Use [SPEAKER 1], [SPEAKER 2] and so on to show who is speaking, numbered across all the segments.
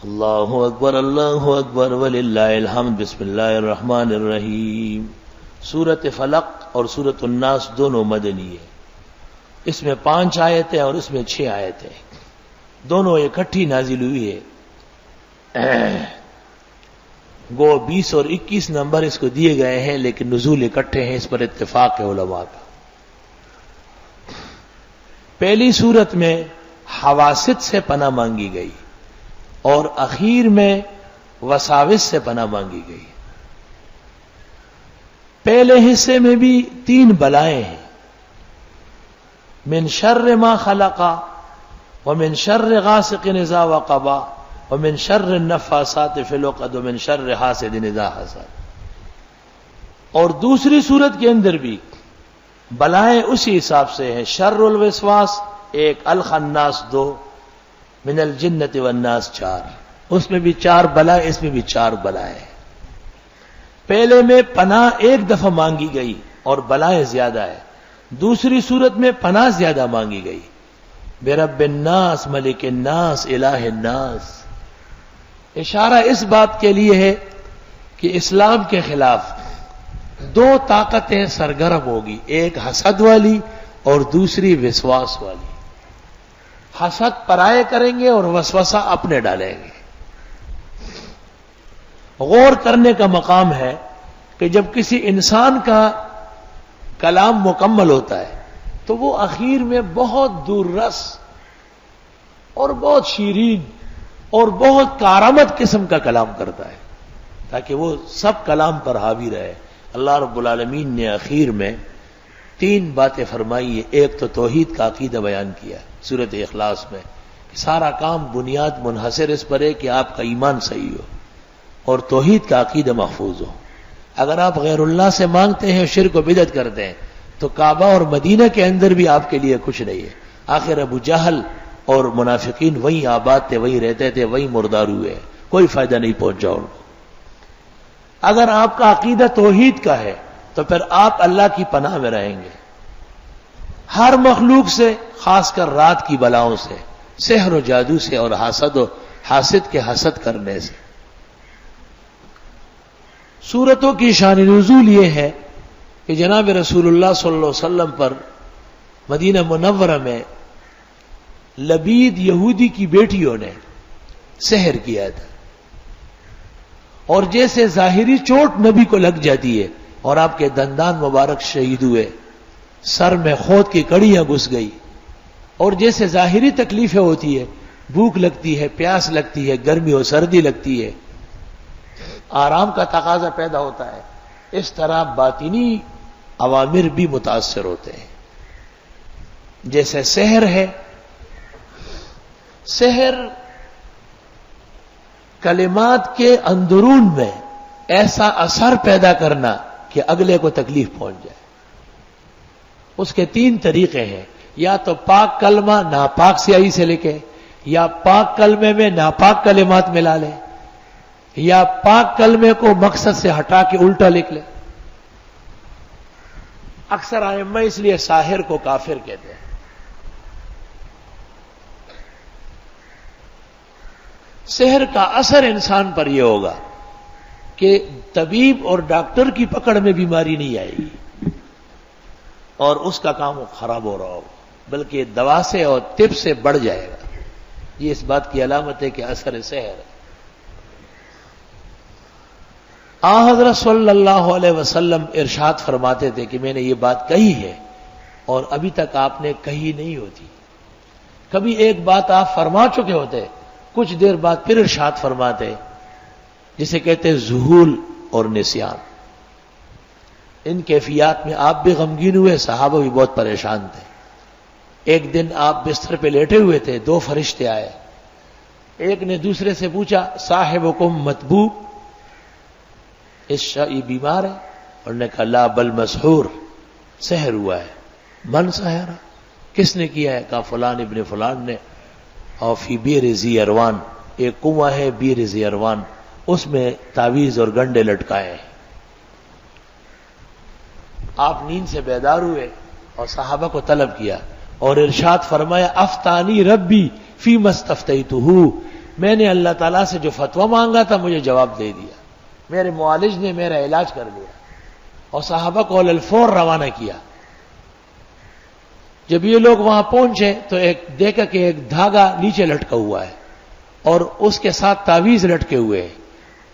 [SPEAKER 1] اللہ اکبر وللہ الحمد۔ بسم اللہ الرحمن الرحیم۔ سورۃ فلق اور سورۃ الناس دونوں مدنی ہے۔ اس میں 5 آیتیں اور اس میں 6 آیتیں، دونوں اکٹھی نازل ہوئی ہے۔ گو 20 اور 21 نمبر اس کو دیے گئے ہیں، لیکن نزول اکٹھے ہیں، اس پر اتفاق ہے علماء کا۔ پہلی سورت میں حواسط سے پناہ مانگی گئی اور اخیر میں وساوس سے پناہ مانگی گئی۔ پہلے حصے میں بھی 3 بلائیں ہیں، من شر ما خلق ومن شر غاسق اذا وقب ومن شر النفاثات فی العقد ومن شر حاسد اذا حسد۔ اور دوسری صورت کے اندر بھی بلائیں اسی حساب سے ہیں، شر الوسواس 1، الخناس 2، من الجنت والناس 4۔ اس میں بھی 4 بلائیں، اس میں بھی 4 بلائیں۔ پہلے میں پناہ 1 دفعہ مانگی گئی اور بلائیں زیادہ ہے، دوسری صورت میں پناہ زیادہ مانگی گئی، برب الناس ملک الناس الہ الناس۔ اشارہ اس بات کے لیے ہے کہ اسلام کے خلاف 2 طاقتیں سرگرم ہوگی، ایک حسد والی اور دوسری وسواس والی۔ حسد پرائے کریں گے اور وسوسہ اپنے ڈالیں گے۔ غور کرنے کا مقام ہے کہ جب کسی انسان کا کلام مکمل ہوتا ہے تو وہ اخیر میں بہت دور رس اور بہت شیرین اور بہت کارآمد قسم کا کلام کرتا ہے تاکہ وہ سب کلام پر حاوی رہے۔ اللہ رب العالمین نے اخیر میں 3 باتیں فرمائی ہے۔ ایک تو توحید کا عقیدہ بیان کیا سورۃ اخلاص میں، کہ سارا کام بنیاد منحصر اس پر ہے کہ آپ کا ایمان صحیح ہو اور توحید کا عقیدہ محفوظ ہو۔ اگر آپ غیر اللہ سے مانگتے ہیں، شرک و بدعت کرتے ہیں، تو کعبہ اور مدینہ کے اندر بھی آپ کے لیے کچھ نہیں ہے۔ آخر ابو جہل اور منافقین وہیں آباد تھے، وہیں رہتے تھے، وہیں مردار ہوئے، کوئی فائدہ نہیں پہنچا ان کو۔ اگر آپ کا عقیدہ توحید کا ہے تو پھر آپ اللہ کی پناہ میں رہیں گے، ہر مخلوق سے، خاص کر رات کی بلاؤں سے، سحر و جادو سے اور حاسد کے حسد کرنے سے۔ سورتوں کی شان نزول یہ ہے کہ جناب رسول اللہ صلی اللہ علیہ وسلم پر مدینہ منورہ میں لبید یہودی کی بیٹیوں نے سحر کیا تھا، اور جیسے ظاہری چوٹ نبی کو لگ جاتی ہے اور آپ کے دندان مبارک شہید ہوئے، سر میں خود کی کڑیاں گھس گئی، اور جیسے ظاہری تکلیفیں ہوتی ہے، بھوک لگتی ہے، پیاس لگتی ہے، گرمی اور سردی لگتی ہے، آرام کا تقاضا پیدا ہوتا ہے، اس طرح باطنی عوامر بھی متاثر ہوتے ہیں۔ جیسے سحر ہے، سحر کلمات کے اندرون میں ایسا اثر پیدا کرنا کہ اگلے کو تکلیف پہنچ جائے۔ اس کے 3 طریقے ہیں، یا تو پاک کلمہ ناپاک سیاہی سے لکھے، یا پاک کلمے میں ناپاک کلمات ملا لے، یا پاک کلمے کو مقصد سے ہٹا کے الٹا لکھ لے۔ اکثر ائمہ اس لیے ساحر کو کافر کہتے ہیں۔ سحر کا اثر انسان پر یہ ہوگا کہ طبیب اور ڈاکٹر کی پکڑ میں بیماری نہیں آئے گی اور اس کا کام خراب ہو رہا ہوگا، بلکہ دوا سے اور طب سے بڑھ جائے گا۔ یہ اس بات کی علامت ہے کہ اثر سحر ہے۔ حضرت صلی اللہ علیہ وسلم ارشاد فرماتے تھے کہ میں نے یہ بات کہی ہے اور ابھی تک آپ نے کہی نہیں ہوتی۔ کبھی ایک بات آپ فرما چکے ہوتے، کچھ دیر بعد پھر ارشاد فرماتے، جسے کہتے ذہول اور نسیان۔ ان کیفیات میں آپ بھی غمگین ہوئے، صحابہ بھی بہت پریشان تھے۔ ایک دن آپ بستر پہ لیٹے ہوئے تھے، 2 فرشتے آئے، ایک نے دوسرے سے پوچھا صاحبکم مطبوب، یہ بیمار ہے؟ اور نے کہا لا بل مسحور، سحر ہوا ہے۔ من سحرا، کس نے کیا ہے؟ کہا فلان ابن فلان نے، اور فی بیر ذی اروان، ایک کنواں ہے بیر ذی اروان، اس میں تعویذ اور گنڈے لٹکائے ہیں۔ آپ نیند سے بیدار ہوئے اور صحابہ کو طلب کیا اور ارشاد فرمایا افتانی ربی فی مستفتیتہ، میں نے اللہ تعالیٰ سے جو فتویٰ مانگا تھا مجھے جواب دے دیا، میرے معالج نے میرا علاج کر دیا اور صحابہ کو علی الفور روانہ کیا۔ جب یہ لوگ وہاں پہنچے تو ایک دیکھا کہ ایک دھاگا نیچے لٹکا ہوا ہے اور اس کے ساتھ تعویذ لٹکے ہوئے ہیں۔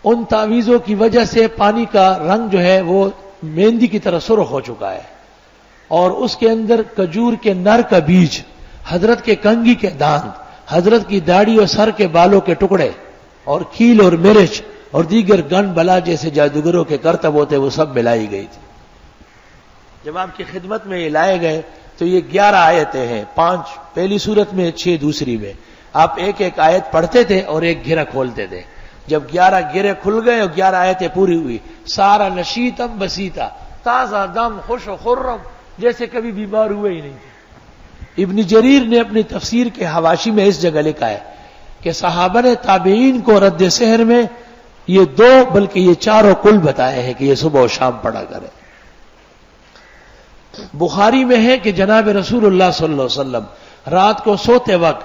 [SPEAKER 1] ان تعویذوں کی وجہ سے پانی کا رنگ جو ہے وہ مہندی کی طرح سرخ ہو چکا ہے، اور اس کے اندر کھجور کے نر کا بیج، حضرت کے کنگھی کے دانت، حضرت کی داڑھی اور سر کے بالوں کے ٹکڑے، اور کھیل اور مرچ اور دیگر گن بلا جیسے جادوگروں کے کرتب ہوتے وہ سب ملائی گئی تھی۔ جب آپ کی خدمت میں یہ لائے گئے تو یہ 11 آیتیں ہیں، 5 پہلی صورت میں، 6 دوسری میں۔ آپ ایک ایک آیت پڑھتے تھے اور ایک گھیرا کھولتے تھے۔ جب 11 گھیرے کھل گئے اور 11 آیتیں پوری ہوئی، سارا نشیتم بسیتا، تازہ دم، خوش و خرم، جیسے کبھی بیمار ہوئے ہی نہیں تھے۔ ابن جریر نے اپنی تفسیر کے حواشی میں اس جگہ لکھا ہے کہ صحابہ نے تابعین کو رد سحر میں یہ 2 بلکہ یہ 4 کل بتائے ہیں کہ یہ صبح و شام پڑھا کرے۔ بخاری میں ہے کہ جناب رسول اللہ صلی اللہ علیہ وسلم رات کو سوتے وقت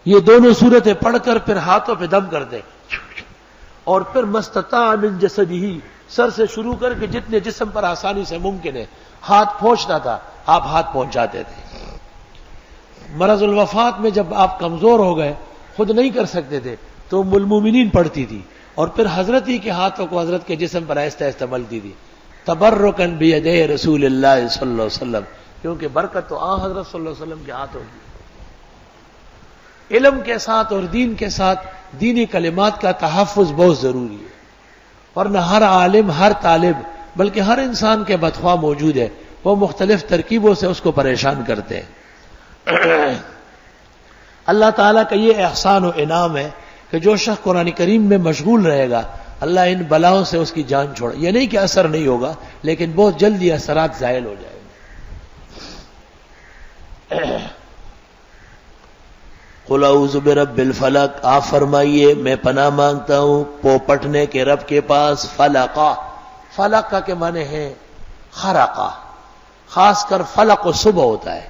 [SPEAKER 1] یہ دونوں صورتیں پڑھ کر پھر ہاتھوں پہ دم کرتے اور پھر مستطاع من جسدہ، سر سے شروع کر کے جتنے جسم پر آسانی سے ممکن ہے ہاتھ پہنچتا تھا آپ ہاتھ پہنچاتے تھے۔ مرض الوفات میں جب آپ کمزور ہو گئے خود نہیں کر سکتے تھے تو ام المومنین پڑھتی تھی اور پھر حضرت ہی کے ہاتھوں کو حضرت کے جسم پر آہستہ آہستہ ملتی تھی، تبرکن بیدی رسول اللہ صلی اللہ علیہ وسلم، کیونکہ برکت تو حضرت صلی اللہ علیہ وسلم کے ہاتھوں کی۔ علم کے ساتھ اور دین کے ساتھ دینی کلمات کا تحفظ بہت ضروری ہے، ورنہ ہر عالم، ہر طالب، بلکہ ہر انسان کے بدخواہ موجود ہے، وہ مختلف ترکیبوں سے اس کو پریشان کرتے ہیں۔ اللہ تعالیٰ کا یہ احسان و انعام ہے کہ جو شخص قرآن کریم میں مشغول رہے گا اللہ ان بلاؤں سے اس کی جان چھوڑے۔ یہ نہیں کہ اثر نہیں ہوگا، لیکن بہت جلدی اثرات زائل ہو جائیں گے۔ قل اعوذ برب الفلق، آپ فرمائیے میں پناہ مانگتا ہوں پوپٹنے کے رب کے پاس۔ فلقہ، فلق کا کے معنی ہے خرقہ، خاص کر فلق و صبح ہوتا ہے۔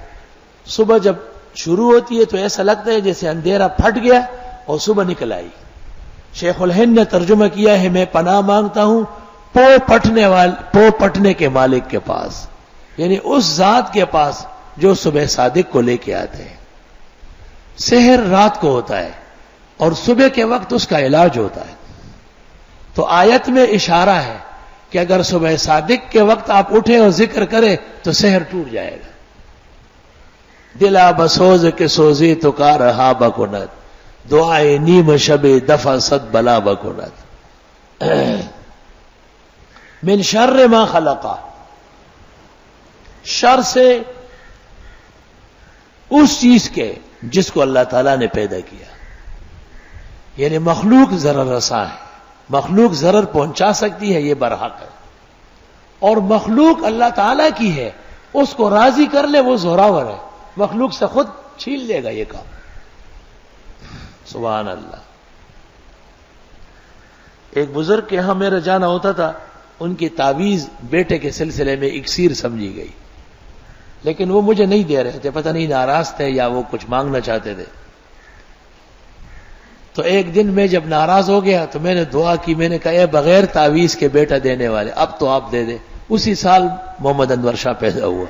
[SPEAKER 1] صبح جب شروع ہوتی ہے تو ایسا لگتا ہے جیسے اندھیرا پھٹ گیا اور صبح نکل آئی۔ شیخ الہند نے ترجمہ کیا ہے میں پناہ مانگتا ہوں پو پٹنے کے مالک کے پاس، یعنی اس ذات کے پاس جو صبح صادق کو لے کے آتے ہیں۔ سحر رات کو ہوتا ہے اور صبح کے وقت اس کا علاج ہوتا ہے، تو آیت میں اشارہ ہے کہ اگر صبح صادق کے وقت آپ اٹھیں اور ذکر کریں تو سحر ٹوٹ جائے گا۔ دلا بسوز کے سوزی تو کا رہا بکنت، دعائے نیم شب دفع صد بلا بکنت۔ من شر ما خلقا، شر سے اس چیز کے جس کو اللہ تعالیٰ نے پیدا کیا، یعنی مخلوق ضرر رساں ہے، مخلوق ضرر پہنچا سکتی ہے، یہ برحق ہے، اور مخلوق اللہ تعالیٰ کی ہے، اس کو راضی کر لے وہ زوراور ہے، مخلوق سے خود چھین لے گا یہ کام۔ سبحان اللہ۔ ایک بزرگ کے یہاں میرا جانا ہوتا تھا، ان کی تعویذ بیٹے کے سلسلے میں اکسیر سمجھی گئی، لیکن وہ مجھے نہیں دے رہے تھے، پتہ نہیں ناراض تھے یا وہ کچھ مانگنا چاہتے تھے۔ تو ایک دن میں جب ناراض ہو گیا تو میں نے دعا کی، میں نے کہا اے بغیر تعویذ کے بیٹا دینے والے اب تو آپ دے دیں۔ اسی سال محمد انور شاہ پیدا ہوا۔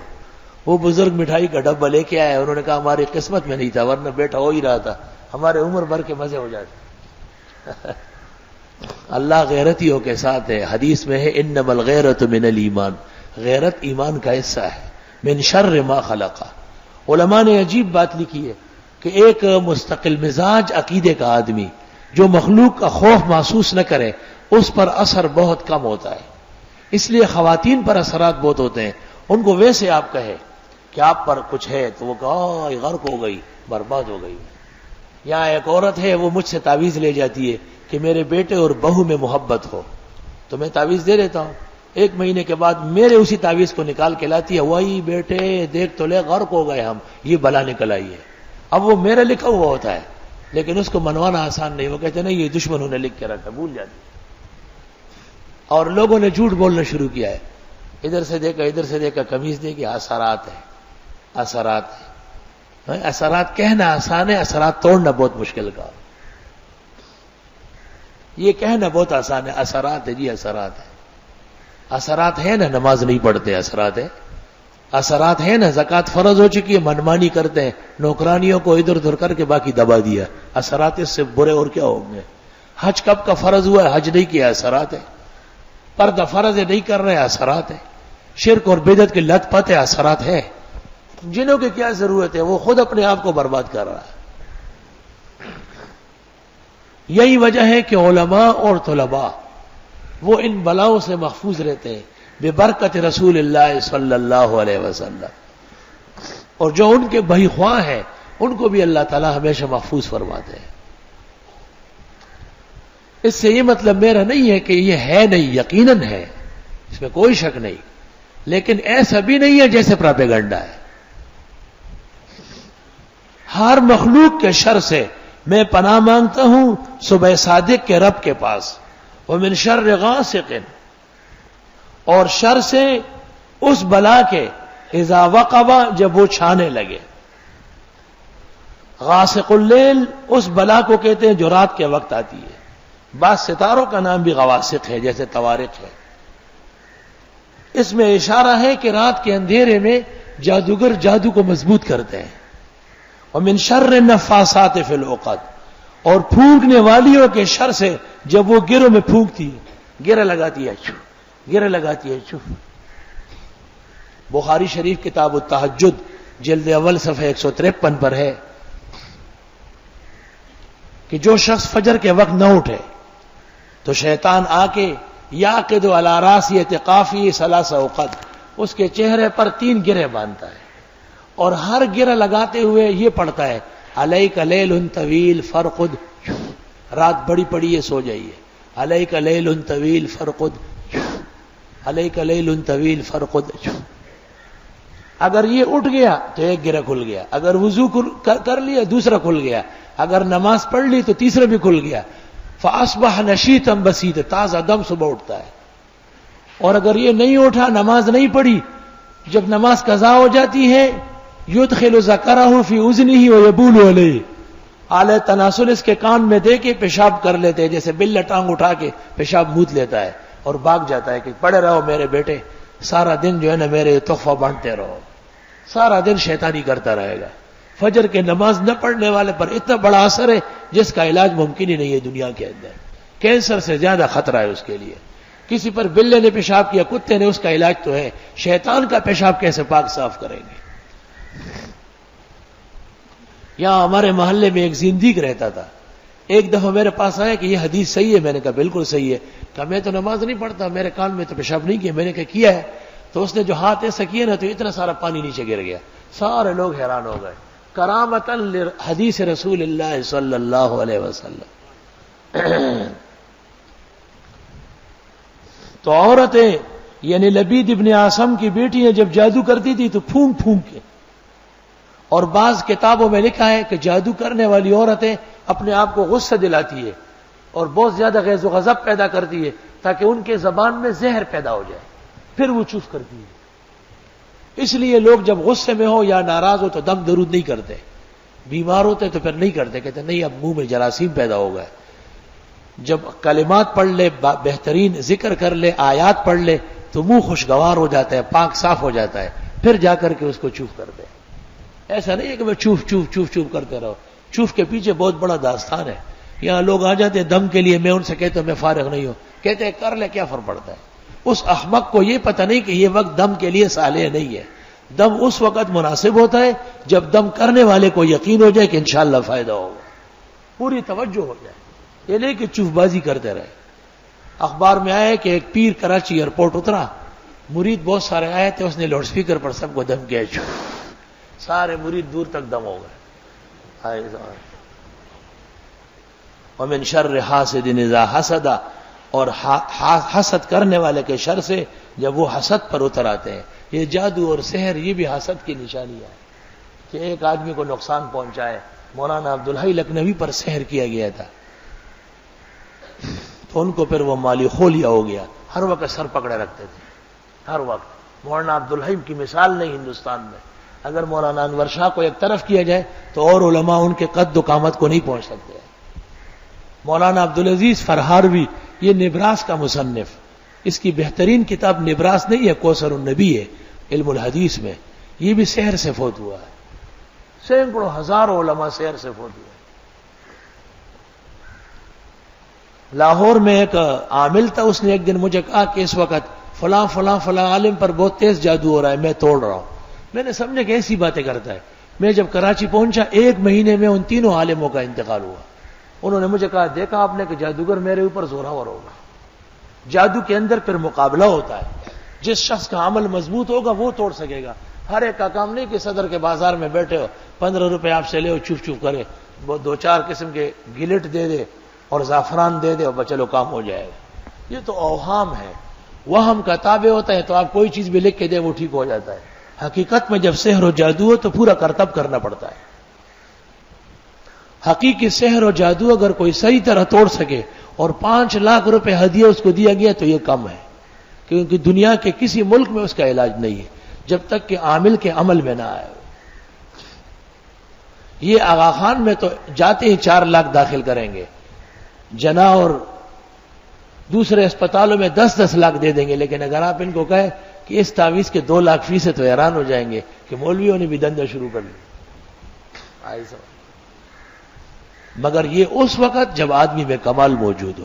[SPEAKER 1] وہ بزرگ مٹھائی کا ڈبہ لے کے آئے، انہوں نے کہا ہماری قسمت میں نہیں تھا ورنہ بیٹا ہو ہی رہا تھا، ہمارے عمر بھر کے مزے ہو جاتے۔ اللہ غیرتیوں کے ساتھ ہے، حدیث میں ہے انما الغیرۃ من الایمان، غیرت ایمان کا حصہ ہے۔ من شر ما خلق، علماء نے عجیب بات لکھی ہے کہ ایک مستقل مزاج عقیدے کا آدمی جو مخلوق کا خوف محسوس نہ کرے اس پر اثر بہت کم ہوتا ہے، اس لیے خواتین پر اثرات بہت ہوتے ہیں۔ ان کو ویسے آپ کہے کہ آپ پر کچھ ہے تو وہ کہا غرق ہو گئی، برباد ہو گئی۔ یہاں ایک عورت ہے وہ مجھ سے تعویذ لے جاتی ہے کہ میرے بیٹے اور بہو میں محبت ہو، تو میں تعویذ دے دیتا ہوں، ایک مہینے کے بعد میرے اسی تعویذ کو نکال کے لاتی ہے، وہی بیٹے دیکھ تو لے غرق ہو گئے ہم، یہ بلا نکل آئی ہے۔ اب وہ میرا لکھا ہوا ہوتا ہے لیکن اس کو منوانا آسان نہیں، وہ کہتے نہیں یہ دشمنوں نے لکھ کے رکھا، بھول جاتی۔ اور لوگوں نے جھوٹ بولنا شروع کیا ہے، ادھر سے دیکھا ادھر سے دیکھا، قمیض دیکھی، اثرات ہے، اثرات ہے۔ اثرات کہنا آسان ہے، اثرات توڑنا بہت مشکل کا۔ یہ کہنا بہت آسان ہے، اثرات ہے جی، اثرات ہے، اثرات ہے نا، نماز نہیں پڑھتے، اثرات ہے، اثرات ہے نا، زکوٰۃ فرض ہو چکی ہے، منمانی کرتے ہیں، نوکرانیوں کو ادھر ادھر کر کے باقی دبا دیا، اثرات اس سے برے اور کیا ہوں گے؟ حج کب کا فرض ہوا ہے، حج نہیں کیا، اثرات ہے، پردہ فرض ہے نہیں کر رہے، اثرات ہے، شرک اور بدعت کی لت پت ہے، اثرات ہے، جنہوں کی کیا ضرورت ہے، وہ خود اپنے آپ کو برباد کر رہا ہے۔ یہی وجہ ہے کہ علماء اور طلباء وہ ان بلاؤں سے محفوظ رہتے ہیں ببرکت رسول اللہ صلی اللہ علیہ وسلم، اور جو ان کے بھائی خواہ ہیں ان کو بھی اللہ تعالی ہمیشہ محفوظ فرماتے ہیں۔ اس سے یہ مطلب میرا نہیں ہے کہ یہ ہے نہیں، یقیناً ہے، اس میں کوئی شک نہیں، لیکن ایسا بھی نہیں ہے جیسے پراپیگنڈا ہے۔ ہر مخلوق کے شر سے میں پناہ مانگتا ہوں صبح صادق کے رب کے پاس، ومن شر غاسق، اور شر سے اس بلا کے اذا وقب، جب وہ چھانے لگے۔ غاسق اللیل اس بلا کو کہتے ہیں جو رات کے وقت آتی ہے، بعض ستاروں کا نام بھی غواسق ہے، جیسے طوارق ہے۔ اس میں اشارہ ہے کہ رات کے اندھیرے میں جادوگر جادو کو مضبوط کرتے ہیں۔ ومن شر النفاثات فی العقد، اور پھونکنے والیوں کے شر سے جب وہ گروں میں پھونکتی ہے، گرہ لگاتی ہے، گرہ لگاتی ہے، بخاری شریف کتاب التہجد جلد اول صفحہ 153 پر ہے کہ جو شخص فجر کے وقت نہ اٹھے تو شیطان آ کے یعقد علی راس اعتقافی ثلاث عقد، اس کے چہرے پر 3 گرہ باندھتا ہے، اور ہر گرہ لگاتے ہوئے یہ پڑھتا ہے علیک لیل طویل فرقد، رات بڑی پڑی ہے سو جائیے، علیک لیل طویل فرقد، علیک لیل طویل فرقد۔ اگر یہ اٹھ گیا تو ایک گرہ کھل گیا، اگر وضو کر لیا دوسرا کھل گیا، اگر نماز پڑھ لی تو تیسرا بھی کھل گیا، فاصبح نشیطا بسیطا، تازہ دم صبح اٹھتا ہے۔ اور اگر یہ نہیں اٹھا، نماز نہیں پڑھی، جب نماز قضا ہو جاتی ہے یدخل ذکرہ فی اذنہ ویبول علیہ، آلہ تناسل اس کے کان میں دے کے پیشاب کر لیتے ہیں، جیسے بل ٹانگ اٹھا کے پیشاب موت لیتا ہے اور بھاگ جاتا ہے کہ پڑے رہو میرے بیٹے، سارا دن جو ہے نا میرے تحفہ بانٹتے رہو، سارا دن شیطانی کرتا رہے گا۔ فجر کے نماز نہ پڑھنے والے پر اتنا بڑا اثر ہے جس کا علاج ممکن ہی نہیں ہے دنیا کے اندر، کینسر سے زیادہ خطرہ ہے اس کے لیے۔ کسی پر بلے نے پیشاب کیا، کتے نے، اس کا علاج تو ہے، شیطان کا پیشاب کیسے پاک صاف کریں گے؟ یہاں ہمارے محلے میں ایک زندیق رہتا تھا، ایک دفعہ میرے پاس آیا کہ یہ حدیث صحیح ہے، میں نے کہا بالکل صحیح ہے، کہ میں تو نماز نہیں پڑھتا، میرے کان میں تو پیشاب نہیں کیا، میں نے کہا کیا ہے، تو اس نے جو ہاتھ ایسا کیا نا تو اتنا سارا پانی نیچے گر گیا، سارے لوگ حیران ہو گئے، کرامتاً حدیث رسول اللہ صلی اللہ علیہ وسلم۔ تو عورتیں یعنی لبید ابن عاصم کی بیٹیاں جب جادو کرتی تھی تو پھونک پھونک کے، اور بعض کتابوں میں لکھا ہے کہ جادو کرنے والی عورتیں اپنے آپ کو غصہ دلاتی ہے اور بہت زیادہ غیظ و غضب پیدا کرتی ہے تاکہ ان کے زبان میں زہر پیدا ہو جائے، پھر وہ چپ کرتی ہے۔ اس لیے لوگ جب غصے میں ہو یا ناراض ہو تو دم درود نہیں کرتے، بیمار ہوتے تو پھر نہیں کرتے، کہتے نہیں اب منہ میں جراثیم پیدا ہو گئے۔ جب کلمات پڑھ لے، بہترین ذکر کر لے، آیات پڑھ لے تو منہ خوشگوار ہو جاتا ہے، پاک صاف ہو جاتا ہے، پھر جا کر کے اس کو چوف کر دے۔ ایسا نہیں ہے کہ میں چوف چوف چوف چوف کرتے رہو، چوف کے پیچھے بہت بڑا داستان ہے۔ یہاں لوگ آ جاتے ہیں دم کے لیے، میں ان سے کہتا ہوں میں فارغ نہیں ہوں، کہتے ہیں کر لے، کیا فرق پڑتا ہے؟ اس احمق کو یہ پتہ نہیں کہ یہ وقت دم کے لیے صالح نہیں ہے، دم اس وقت مناسب ہوتا ہے جب دم کرنے والے کو یقین ہو جائے کہ انشاءاللہ فائدہ ہوگا، پوری توجہ ہو جائے، یہ نہیں کہ چوف بازی کرتے رہے۔ اخبار میں آیا کہ ایک پیر کراچی ایئرپورٹ اترا، مرید بہت سارے آئے تھے، اس نے لاؤڈ سپیکر پر سب کو دم کیا، سارے مرید دور تک دم ہو گئے۔ ومن شر حاسد اذا حسد، اور حسد کرنے والے کے شر سے جب وہ حسد پر اتر آتے ہیں۔ یہ جادو اور سحر یہ بھی حسد کی نشانی ہے کہ ایک آدمی کو نقصان پہنچائے۔ مولانا عبدالحی لکھنوی پر سحر کیا گیا تھا تو ان کو پھر وہ مالی خولیا ہو گیا، ہر وقت سر پکڑے رکھتے تھے، ہر وقت۔ مولانا عبدالحی کی مثال نہیں ہندوستان میں، اگر مولانا انور شاہ کو ایک طرف کیا جائے تو اور علماء ان کے قد و قامت کو نہیں پہنچ سکتے۔ مولانا عبدالعزیز فرہاروی، یہ نبراس کا مصنف، اس کی بہترین کتاب نبراس نہیں ہے، کوثر النبی ہے علم الحدیث میں، یہ بھی سحر سے فوت ہوا ہے، سینکڑوں ہزاروں علماء سحر سے فوت ہوئے. لاہور میں ایک عامل تھا، اس نے ایک دن مجھے کہا کہ اس وقت فلاں فلاں فلاں عالم پر بہت تیز جادو ہو رہا ہے، میں توڑ رہا ہوں. میں نے سمجھا کہ ایسی باتیں کرتا ہے. میں جب کراچی پہنچا 1 مہینے میں ان تینوں عالموں کا انتقال ہوا. انہوں نے مجھے کہا دیکھا آپ نے کہ جادوگر میرے اوپر زوراور ہوگا. جادو کے اندر پھر مقابلہ ہوتا ہے، جس شخص کا عمل مضبوط ہوگا وہ توڑ سکے گا. ہر ایک کا کام نہیں کہ صدر کے بازار میں بیٹھے ہو 15 روپے آپ سے لے ہو چپ چپ کرے، وہ 2-4 قسم کے گلٹ دے دے اور زعفران دے دے اور چلو کام ہو جائے گا. یہ تو اوہام ہے، وہم کا تابع ہوتا ہے. تو آپ کوئی چیز بھی لکھ کے دے وہ ٹھیک ہو جاتا ہے. حقیقت میں جب سحر و جادو ہو تو پورا کرتب کرنا پڑتا ہے. حقیقی سحر و جادو اگر کوئی صحیح طرح توڑ سکے اور 5 لاکھ روپے ہدیہ اس کو دیا گیا تو یہ کم ہے، کیونکہ دنیا کے کسی ملک میں اس کا علاج نہیں ہے جب تک کہ عامل کے عمل میں نہ آئے. یہ آغا خان میں تو جاتے ہی 4 لاکھ داخل کریں گے، جنا اور دوسرے اسپتالوں میں 10-10 لاکھ دے دیں گے. لیکن اگر آپ ان کو کہیں کہ اس تعویذ کے 2 لاکھ فیس ہے تو حیران ہو جائیں گے کہ مولویوں نے بھی دندہ شروع کر لی. مگر یہ اس وقت جب آدمی میں کمال موجود ہو.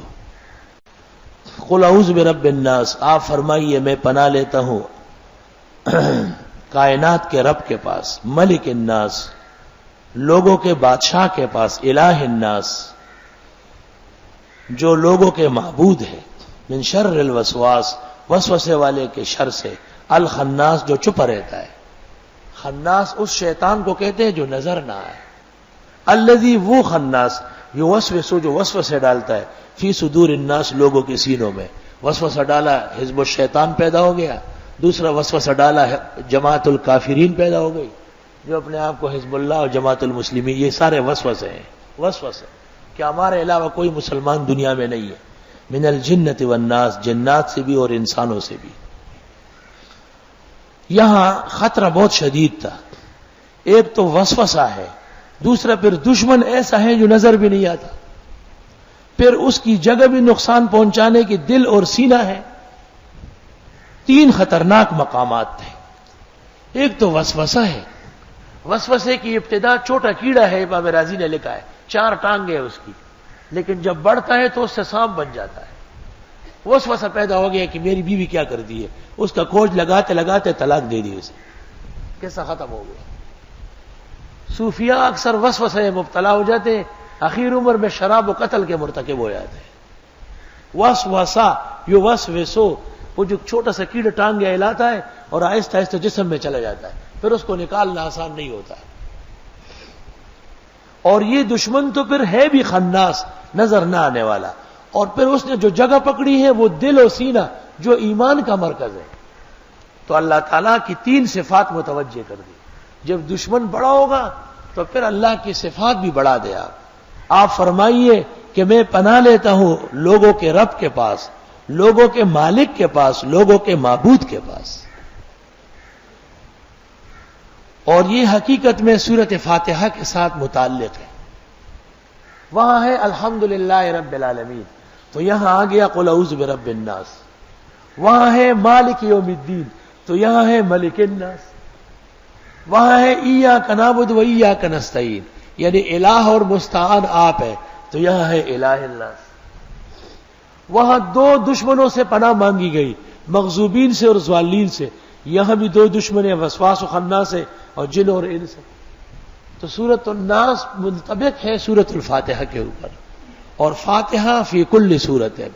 [SPEAKER 1] قل اعوذ برب الناس، آپ فرمائیے میں پناہ لیتا ہوں کائنات کے رب کے پاس، ملک الناس، لوگوں کے بادشاہ کے پاس، الہ الناس، جو لوگوں کے معبود ہے، من شر الوسواس، وسوسے والے کے شر سے، الخناس، جو چھپا رہتا ہے. خناس اس شیطان کو کہتے ہیں جو نظر نہ آئے. الذی، وہ خناس، یوسوس، جو وسوسے ڈالتا ہے، فی صدور الناس، لوگوں کے سینوں میں. وسوسہ ڈالا حزب الشیطان پیدا ہو گیا، دوسرا وسوسہ ڈالا جماعت الکافرین پیدا ہو گئی، جو اپنے آپ کو حزب اللہ اور جماعت المسلمین، یہ سارے وسوسے ہیں. وسوسے کہ ہمارے علاوہ کوئی مسلمان دنیا میں نہیں ہے. من الجنت والناس، جنات سے بھی اور انسانوں سے بھی. یہاں خطرہ بہت شدید تھا. ایک تو وسوسہ ہے، دوسرا پھر دشمن ایسا ہے جو نظر بھی نہیں آتا، پھر اس کی جگہ بھی نقصان پہنچانے کی دل اور سینہ ہے. 3 خطرناک مقامات تھے. ایک تو وسوسہ ہے. وسوسے کی ابتدا چھوٹا کیڑا ہے، امام رازی نے لکھا ہے، 4 ٹانگیں ہیں اس کی، لیکن جب بڑھتا ہے تو اس سے سانپ بن جاتا ہے. وسوسہ پیدا ہو گیا کہ میری بیوی کیا کرتی ہے، اس کا کھوج لگاتے لگاتے طلاق دے دی اسے. کیسا ختم ہو گیا. صوفیاء اکثر وسوسے میں مبتلا ہو جاتے ہیں، اخیر عمر میں شراب و قتل کے مرتکب ہو جاتے ہیں. وسوسہ، یہ وسوسو، وہ جو چھوٹا سا کیڑا ٹانگیں ہلاتا ہے اور آہستہ آہستہ جسم میں چلا جاتا ہے، پھر اس کو نکالنا آسان نہیں ہوتا ہے. اور یہ دشمن تو پھر ہے بھی خناس، نظر نہ آنے والا، اور پھر اس نے جو جگہ پکڑی ہے وہ دل و سینہ جو ایمان کا مرکز ہے. تو اللہ تعالیٰ کی 3 صفات متوجہ کر دی. جب دشمن بڑا ہوگا تو پھر اللہ کی صفات بھی بڑھا دے. آپ فرمائیے کہ میں پناہ لیتا ہوں لوگوں کے رب کے پاس، لوگوں کے مالک کے پاس، لوگوں کے معبود کے پاس. اور یہ حقیقت میں سورۃ فاتحہ کے ساتھ متعلق ہے. وہاں ہے الحمدللہ رب العالمین، تو یہاں آ گیا قل اعوذ برب الناس. وہاں ہے مالک یوم الدین، تو یہاں ہے ملک الناس. وہاں ہے ایاک نعبد و ایاک نستعین، یعنی الہ اور مستعان آپ ہے، تو یہاں ہے الہ الناس. وہاں 2 دشمنوں سے پناہ مانگی گئی، مغضوبین سے اور ضالین سے. یہاں بھی 2 دشمن ہیں، وسواس و خناس سے اور جن اور انس سے. تو سورۃ الناس منطبق ہے سورۃ الفاتحہ کے اوپر، اور فاتحہ فی کل سورت ہے.